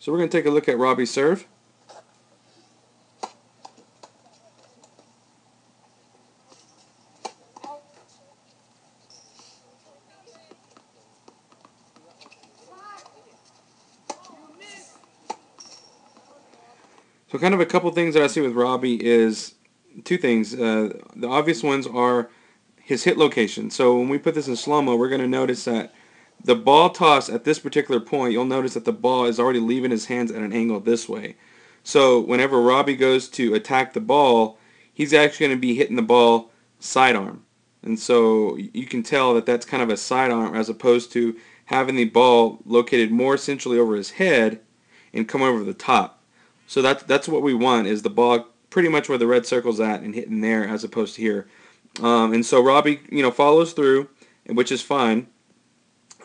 So we're going to take a look at Robbie's serve. So kind of a couple things that I see with Robbie is two things. The obvious ones are his hit location. So when we put this in slow-mo, we're going to notice that the ball toss at this particular point, you'll notice that the ball is already leaving his hands at an angle this way. So whenever Robbie goes to attack the ball, he's actually going to be hitting the ball sidearm. And so you can tell that that's kind of a sidearm as opposed to having the ball located more centrally over his head and come over the top. So that's what we want, is the ball pretty much where the red circle's at and hitting there as opposed to here. And so Robbie, follows through, which is fine.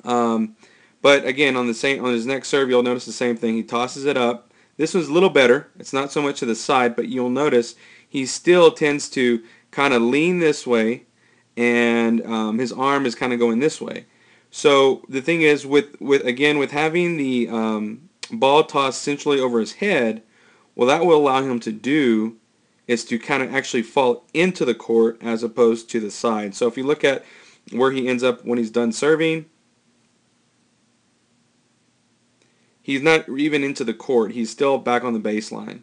But again, on his next serve, you'll notice the same thing. He tosses it up. This one's a little better. It's not so much to the side, but you'll notice he still tends to kind of lean this way, and his arm is kind of going this way. So the thing is, with having the ball tossed centrally over his head, what that will allow him to do is to kind of actually fall into the court as opposed to the side. So if you look at where he ends up when he's done serving, he's not even into the court. He's still back on the baseline.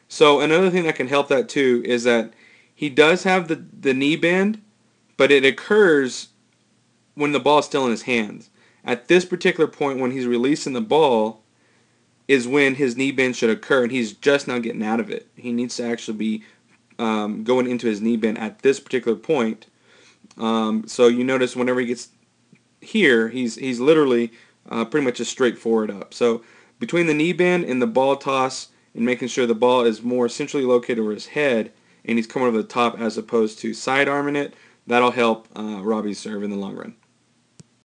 So another thing that can help that too is that he does have the knee bend, but it occurs when the ball is still in his hands. At this particular point when he's releasing the ball is when his knee bend should occur, and he's just now getting out of it. He needs to actually be going into his knee bend at this particular point. So you notice whenever he gets here, he's literally pretty much just straight forward up. So between the knee bend and the ball toss and making sure the ball is more centrally located over his head and he's coming over the top as opposed to side arming it, that'll help Robbie's serve in the long run.